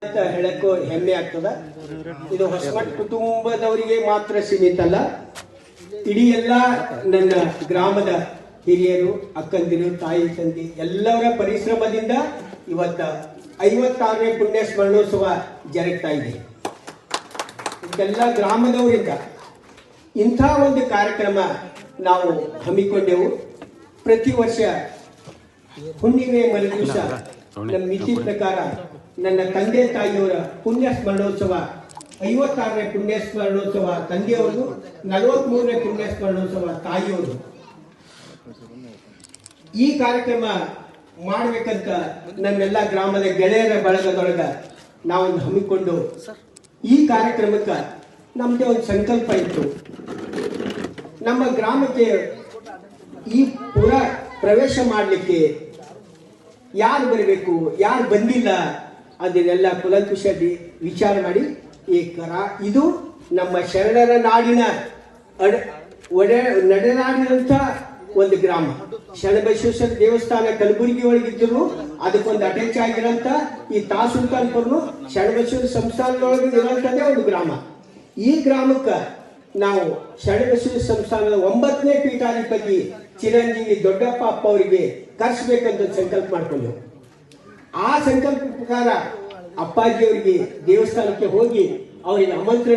ಅಂತ ಹೇಳಕ್ಕೂ ಹೆಮ್ಮೆ ಆಗ್ತದ. ಇದು ಹೊಸಮಠ ಕುಟುಂಬದವರಿಗೆ ಮಾತ್ರ ಸೀಮಿತ ಅಲ್ಲ, ಇಡೀ ಎಲ್ಲ ನನ್ನ ಗ್ರಾಮದ ಹಿರಿಯರು, ಅಕ್ಕಂದಿರು, ತಾಯಿ ತಂದೆ ಎಲ್ಲರ ಪರಿಶ್ರಮದಿಂದ ಇವತ್ತ 56ನೇ ಪುಣ್ಯ ಸ್ಮರಣೋತ್ಸವ ಜರುಗ್ತಾ ಇದೆ. ಇದೆಲ್ಲ ಗ್ರಾಮದವರಿಂದ ಇಂಥ ಒಂದು ಕಾರ್ಯಕ್ರಮ ನಾವು ಹಮ್ಮಿಕೊಂಡೆವು. ಪ್ರತಿ ವರ್ಷ ಹುಣ್ಣಿಮೆ ಮರುದಿವಸ ನಮ್ಮ ಮಿತಿ ಪ್ರಕಾರ ನನ್ನ ತಂದೆ ತಾಯಿಯವರ ಪುಣ್ಯ ಸ್ಮರಣೋತ್ಸವ, 56ನೇ ಪುಣ್ಯ ಸ್ಮರಣೋತ್ಸವ ತಂದೆಯವರು, 43ನೇ ಪುಣ್ಯ ಸ್ಮರಣೋತ್ಸವ ತಾಯಿಯವರು. ಈ ಕಾರ್ಯಕ್ರಮ ಮಾಡಬೇಕಂತ ನನ್ನೆಲ್ಲ ಗ್ರಾಮದ ಗೆಳೆಯರ ಬಳಗದೊಳಗ ನಾವೊಂದು ಹಮ್ಮಿಕೊಂಡು ಈ ಕಾರ್ಯಕ್ರಮಕ್ಕೆ ನಮ್ದೇ ಒಂದು ಸಂಕಲ್ಪ ಇತ್ತು. ನಮ್ಮ ಗ್ರಾಮಕ್ಕೆ ಈ ಪುರ ಪ್ರವೇಶ ಮಾಡಲಿಕ್ಕೆ ಯಾರು ಬರಬೇಕು, ಯಾರು ಬಂದಿಲ್ಲ, ಅದನ್ನೆಲ್ಲ ಕುಲಂಕುಷವಾಗಿ ವಿಚಾರ ಮಾಡಿ ಇದು ನಮ್ಮ ಶರಣರ ನಾಡಿನ ನಡೆನಾಡಿನಂಥ ಒಂದು ಗ್ರಾಮ. ಶರಣಬಸವೇಶ್ವರ ದೇವಸ್ಥಾನ ಕಲಬುರಗಿ ಒಳಗಿದ್ರು ಅದಕ್ಕೊಂದು ಅಟ್ಯಾಚ್ ಆಗಿರೋಂಥ ಈ ತಾಸುಲ್ತಾನ್ಪುರ್ನು ಶರಣಬಸವೇಶ್ವರ ಸಂಸ್ಥಾನದೊಳಗೆ ಇರೋಂಥದ್ದೇ ಒಂದು ಗ್ರಾಮ. ಈ ಗ್ರಾಮಕ್ಕೆ ನಾವು ಶರಣಬಸವೇಶ್ವರ ಸಂಸ್ಥಾನದ 9ನೇ ಪೀಠಾಧಿಪತಿ ಚಿರಂಜೀವಿ ದೊಡ್ಡಪ್ಪ ಅಪ್ಪ ಅವರಿಗೆ ಕರೆಸಬೇಕಂತ ಸಂಕಲ್ಪ ಮಾಡ್ಕೊಂಡೆವು. ಆ ಸಂಕಲ್ಪ ಪ್ರಕಾರ ಅಪ್ಪಾಜಿಯವರಿಗೆ ದೇವಸ್ಥಾನಕ್ಕೆ ಹೋಗಿ ಅವರಿಗೆ ಆಮಂತ್ರಣ